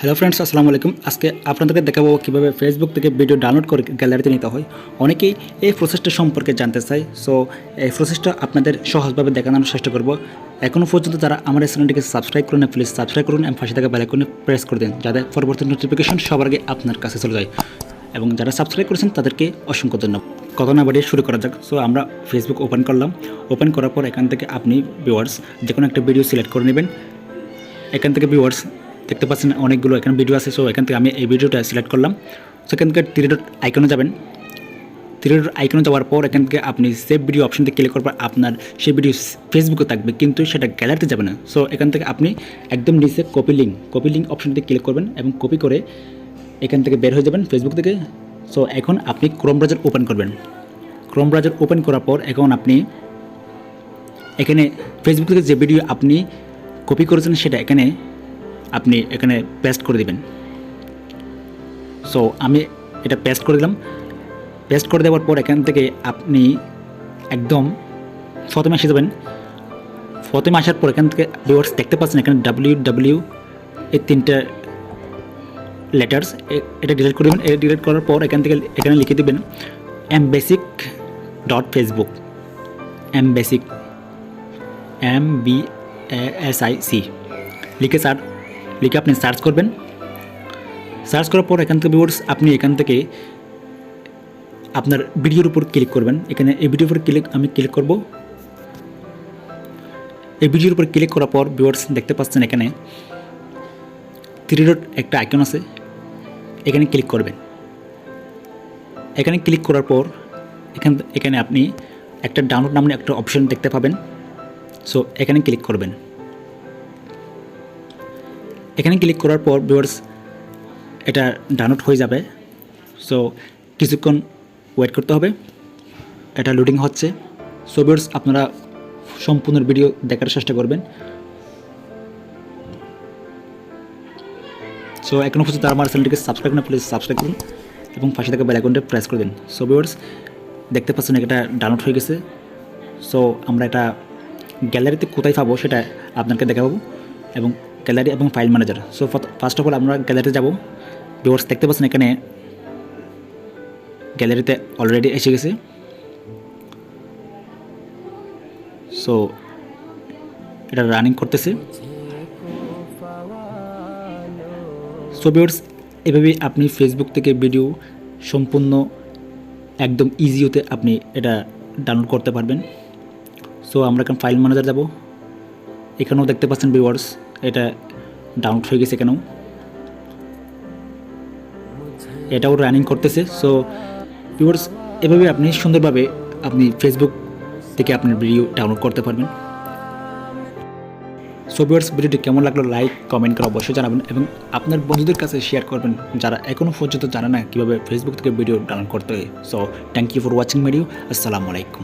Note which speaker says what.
Speaker 1: Hello friends, আসসালামু আলাইকুম। আজকে আপনাদেরকে দেখাবো কীভাবে ফেসবুক থেকে ভিডিও ডাউনলোড করে গ্যালারিতে নিতে হয়। অনেকেই এই প্রসেসটা সম্পর্কে জানতে চাই, সো এই প্রসেসটা আপনাদের সহজভাবে দেখানোর চেষ্টা করব। এখনও পর্যন্ত যারা আমার এই চ্যানেলটিকে সাবস্ক্রাইব করেন, প্লিজ সাবস্ক্রাইব করুন এবং পাশে থাকা বেল আইকনে প্রেস করে দিন, যাতে পরবর্তী নোটিফিকেশন সবার আগে আপনার কাছে চলে যায়। এবং যারা সাবস্ক্রাইব করেছেন তাদেরকে অসংখ্য ধন্যবাদ। কথা না বাড়িয়ে শুরু করা যাক। সো আমরা ফেসবুক ওপেন করলাম। ওপেন করার পর এখান থেকে আপনি ভিউয়ার্স যে কোনো একটা ভিডিও সিলেক্ট করে নেবেন। এখান থেকে ভিউয়ার্স দেখতে পাচ্ছেন অনেকগুলো এখানে ভিডিও আছে। সো এখান থেকে আমি এই ভিডিওটা সিলেক্ট করলাম। সো এখান থেকে থ্রি ডট আইকনে যাবেন। থ্রি ডট আইকনে যাওয়ার পর এখান থেকে আপনি সেভ ভিডিও অপশনতে ক্লিক করবার আপনার সেই ভিডিও ফেসবুকে থাকবে, কিন্তু সেটা গ্যালারিতে যাবে না। সো এখান থেকে আপনি একদম নিচে কপি লিঙ্ক অপশনতে ক্লিক করবেন এবং কপি করে এখান থেকে বের হয়ে যাবেন ফেসবুক থেকে। সো এখন আপনি ক্রোম ব্রাউজার ওপেন করবেন। ক্রোম ব্রাউজার ওপেন করার পর এখন আপনি এখানে ফেসবুক থেকে যে ভিডিও আপনি কপি করেছেন সেটা আপনি এখানে পেস্ট করে দিবেন। সো আমি এটা পেস্ট করে দিলাম। পেস্ট করে দেওয়ার পর এখান থেকে আপনি একদম প্রথমে এসে যাবেন। প্রথমে আসার পর এখান থেকে ভিউয়ার্স দেখতে পাচ্ছেন এখানে WW এই তিনটা লেটার্স, এটা ডিলিট করে দেবেন। এটা ডিলিট করার পর এখান থেকে এখানে লিখে দেবেন mbasic.facebook, mbasic MBASIC লিখে আপনি সার্চ করবেন। সার্চ করার পর এখান থেকে ভিউয়ার্স আপনি এখান থেকে আপনার ভিডিওর উপর ক্লিক করবেন। এখানে এই ভিডিওর উপর আমি ক্লিক করব। এই ভিডিওর উপর ক্লিক করার পর ভিউয়ার্স দেখতে পাচ্ছেন এখানে থ্রি ডট একটা আইকন আছে, এখানে ক্লিক করবেন। এখানে ক্লিক করার পর এখানে আপনি একটা ডাউনলোড নামে একটা অপশন দেখতে পাবেন। সো এখানে ক্লিক করবেন। এখানে ক্লিক করার পর ভিউয়ার্স এটা ডাউনলোড হয়ে যাবে। সো কিছুক্ষণ ওয়েট করতে হবে, এটা লোডিং হচ্ছে। সো ভিউয়ার্স আপনারা সম্পূর্ণ ভিডিও দেখার চেষ্টা করবেন। সো এখনও পর্যন্ত আমার চ্যানেলটিকে সাবস্ক্রাইব না, প্লিজ সাবস্ক্রাইব করুন এবং পাশে থাকা বেল আইকনটা প্রেস করে দিন। সো ভিউয়ার্স দেখতে পাচ্ছেন এটা ডাউনলোড হয়ে গেছে। সো আমরা এটা গ্যালারিতে কোথায় পাবো সেটা আপনাকে দেখাবো, এবং গ্যালারি এবং file manager. So first of all আমরা গ্যালারিতে যাব। ভিউয়ার্স দেখতে পাচ্ছেন এখানে গ্যালারিতে অলরেডি এসে গেছে। সো এটা রানিং করতেছে। সো ভিউয়ার্স এভাবেই আপনি ফেসবুক থেকে ভিডিও সম্পূর্ণ একদম ইজিওতে আপনি এটা ডাউনলোড করতে পারবেন। সো আমরা এখন ফাইল ম্যানেজার যাব। এখানেও দেখতে পাচ্ছেন ভিউয়ার্স এটা ডাউনলোড হয়ে গেছে। এটাও রানিং করতেছে। সো ভিউয়ার্স এভাবে আপনি সুন্দরভাবে আপনি ফেসবুক থেকে আপনার ভিডিও ডাউনলোড করতে পারবেন। সো ভিউয়ার্স ভিডিওটি কেমন লাগলো লাইক কমেন্ট করে অবশ্যই জানাবেন এবং আপনার বন্ধুদের কাছে শেয়ার করবেন যারা এখনও পর্যন্ত জানে না কীভাবে ফেসবুক থেকে ভিডিও ডাউনলোড করতে হয়। So thank you for watching video. আসসালামু আলাইকুম।